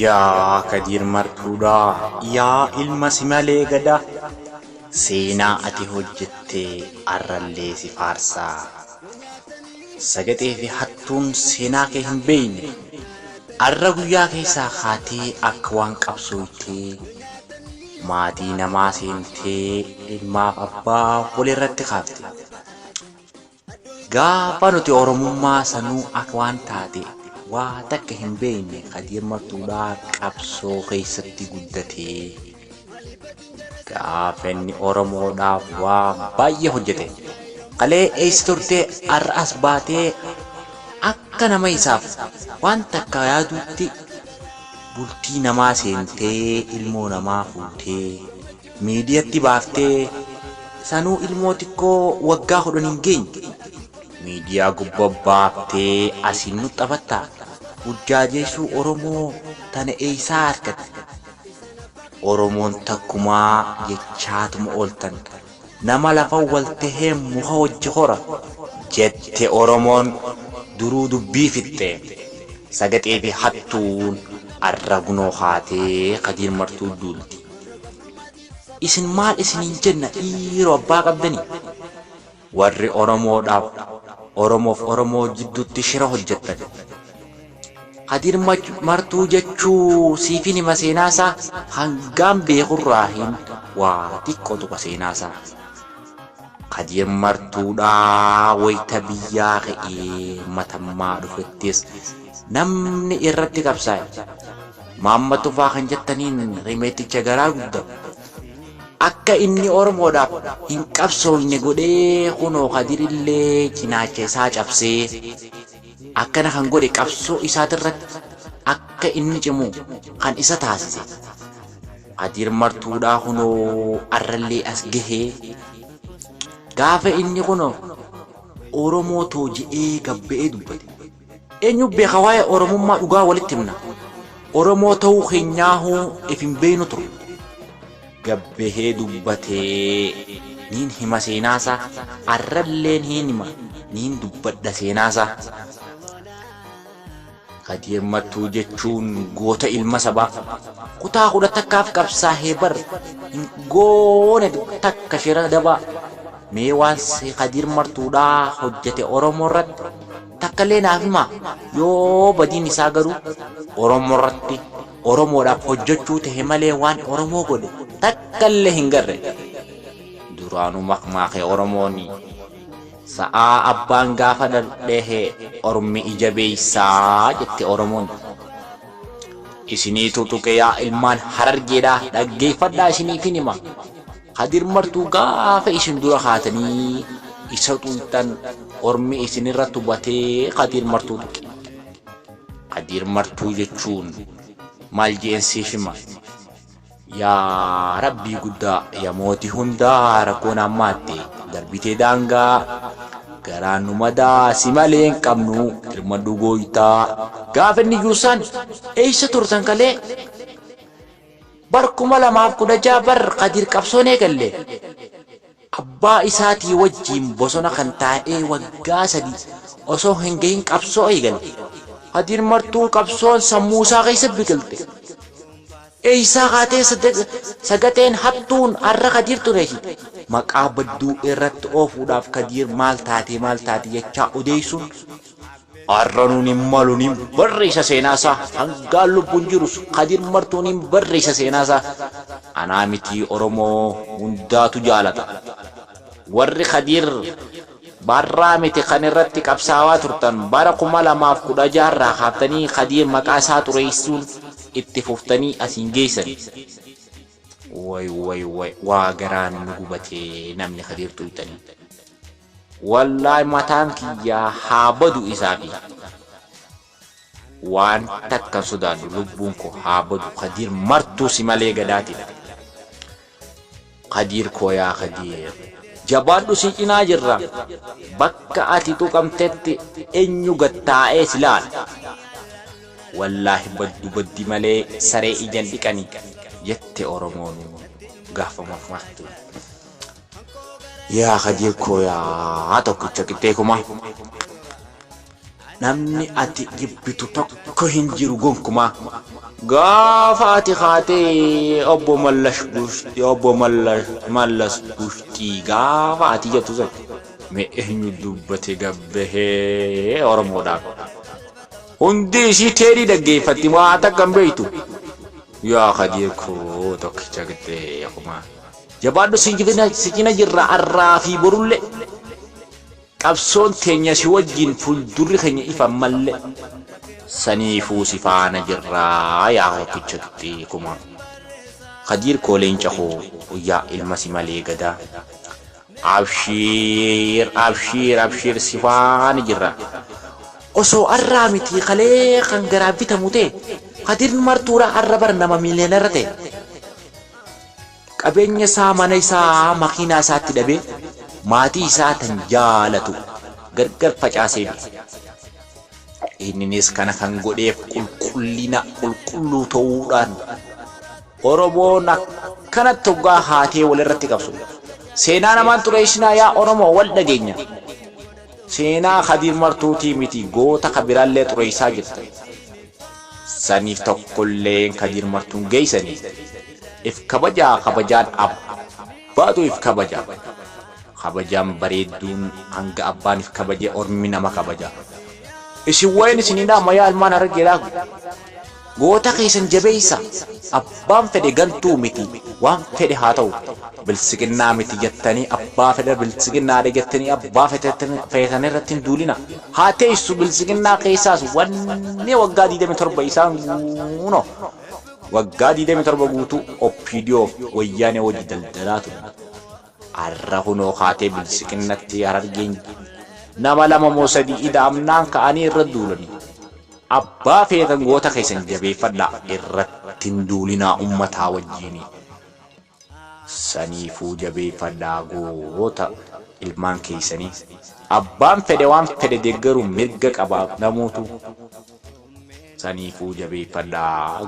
Yaa Kadir Martuudhaa, yaa ilma si malee gadaa, seenaa ati hojjettee arrallee si faarsaa. Sagadee fi hattuun seenaa kee hin beeyne, arra guyyaa keessaa kaatee akka waan qabsooytee, maatii namaa seentee ilmaaf abbaa walirratti kaafte. Gaafa nuti Oromummaa sanuu akka waan taate waa takka hin beekne Kadir Martuudhaa qabsoo keessatti guddatee. Gaafa inni Oromoodhaaf waa baay'ee hojjete. Qalee eessa turtee har'as baatee akka nama isaaf waan takka yaadutti bultii namaa seentee ilmoo namaa fuutee miidiyaatti baaftee sanuu ilmoo xiqqoo waggaa 10 hin geenye. Miidiyaa gubbaa baaftee asiin nu taphattaa. Hujjaajeessuu Oromoo tana eessaa argatte? Oromoon takkumaa jechaatuma ooltan. Nama lafa waltahee muka wajji hora jette Oromoon duruu dubbii fitte. Sagadee fi hattuun arra gunoo haatee Kadir Martuu duulti. Isin maal isiniin jenna dhiiroo abbaa qabdanii? Warri Oromoodhaaf Oromoof Oromoo jidduutti shira hojjettan. Kadir Martuu jechuu siifin hima seenaasaa hangam beekurraa hin waa xiqqoo tuqa seenaasaa. Kadir Martuudhaa wayita biyyaa ka'ee matammaa dhufettis namni irratti qabsaa'e. Maamma Tufaa kan jettaniin rimeeticha garaa guddaa. Akka inni Oromoodhaaf hin qabsoofne godhee kunoo Kadirillee cinaacha isaa cabsee akkana kan godhe qabsoo isaatirratti akka inni cimu kan isa taasise. Kadir Martuudhaa kunoo arrallee as gahee gaafa inni kunoo Oromoo tooji'ee gabba'ee dubbate. Eenyu beeka waa'ee Oromummaa dhugaa walitti himna. Oromoo ta'uu keenyaahuu if hin beeknu ture. Gabbahee dubbatee niin hima seenaasaa arralleen hin hima niin dubbadha seenaasaa. Kadir Martuu jechuun goota ilma sabaa kutaa 10 takkaaf qabsaa'ee bar hin goone takka shira dabaa. Mee waan Kadir Martuudhaa hojjete Oromoo irratti takkallee naaf hima. Yoo badiin isaa garuu Oromoo irratti Oromoodhaaf hojjechuu ta'e malee waan Oromoo godhe takkallee hin garre. Duraanuu makmaakee Oromooni sa'aa abbaan gaafa dhadheehee Ormi ija beeysaa jette Oromoon. Isiniitu tuqe yaa ilmaan Harargeedhaa dhaggeeffadhaa isiniifin hima. Kadir Martuu gaafa isin dura kaatanii isa tuutan Ormi isinirra tubatee Kadir Martuu tuqe. Kadir Martuu jechuun maal jeensiif hima? Yaa Rabbii guddaa yaa mootii hundaa rakkoon ammaatte darbitee daangaa garaan nu madaa si malee hin qabnu ilma dhugooytaa. Gaafa inni juusaan eessa turtan kalee? Bar 2016 bar Kadir qabsoonee galle. Abbaa isaatii wajjiin bosona kan taa'ee waggaa 3 osoo hin gahin qabsoo eegalle. Kadir Martuu qabsoon sammuu isaa keessa biqilte. Eessaa kaatee sagateen hattuun arra Kadir tureeshi. Maqaa badduu irratti oofuudhaaf Kadir maal taate jechaa odeessuun arra nuun hin malu niin barreessa seenaasaa. Hangaan lubbuun jirus Kadir Martuun hin barreessa seenaasaa. Anaa mitii Oromoo hundaatu jaalata. Warri Kadir barraa miti kan irratti qabsaawaa turtan bara 2016 irraa kaaftanii Kadir maqaa isaa xureessuun itti fuftanii asiin geessan. Way waa garaan nu gubatee namni Kadir tuutanii. Wallaahi mataan kiyyaa haa badu isaafi. Waan takka sodaadhu lubbuun koo haa badu. Kadir Martuu si malee gadaatidha. Kadir koo yaa Kadir jabaadhu si cinaa jirra. Bakka ati tuqamtetti eenyu gattaa'ee si laala. Wallaahi baddi malee saree ijaan dhiqanii jette Oromoon gaafa mafmaattu. Yaa Kadir koo yaa tokkicha qixxee kuma. namni ati jibbitu tokko hin jiru gonkumaa gaafa ati kaatee obbo Mallas Bushtii gaafa ati jettu san mee eenyu dubbate gabbahee Oromoodhaaf hundi ishii teerii dhaggeeffatti waa takkan beektu yaa Khadiir koo tokkicha gidee akkuma jabaadhu sijina jirra arraa fi borulle qabsoon teenya si wajjin fuuldurri keenya ifa malle saniifuu si faana jirraa yaa tokkicha gidee akkuma Khadiir koo leenca koo yaa ilma si malee gadaa abshiir si faana jirra osoo arraa miti kalee kan garaa bitamu ta'e Khadiir martuura arra bar nama miiliyoonerra ta'e qabeenya isaa mana isaa makiinaa isaatti dhabee maatii isaa tan jaalatu gargar facaasee inninis kana kan godheef qulqulluu ta'uudhaan Oromoon akkanatti hoggaa haatee walirratti qabsu seenaa namaan xureessinaa yaa Oromoo wal dhageenya seenaa Khadiir martuutii miti goota kabiraallee xureessaa jirta saniif tokkollee Khadiir martuun geessanii if kabajaan abbaatu if kabajaan bareedduun hanga abbaan if kabaje ormi nama kabaja isin wayin isinidhaa mayaa ilmaan argeedhaa goota keessan jabeessa abbaan fedhe gantuu miti waan fedhe haa ta'u bilisiginnaa miti jettanii abbaa fedhe bilisiginnaadha jettanii abbaa feetan irratti hin duulina haa teessu bilisiginnaa keessaas wanni waggaa 27 isaan guuno waggaa 27 guutuu Oppiidiyoof wayyaanee wajji daldalaa ture arra hunoo haatee bilisiginnatti Harargeen nama lama moo sadii ida'amnaan ka'anii irra duulanii abbaa feetan goota keessan jabeeffadhaa irratti hin duulinaa ummataa wajjiini saniifuu jabeeffadhaa goota ilmaan keessanii abbaan fedhe waan fedhe deeggaruun mirga qabaaf namuutu saniifuu jabeeffadhaa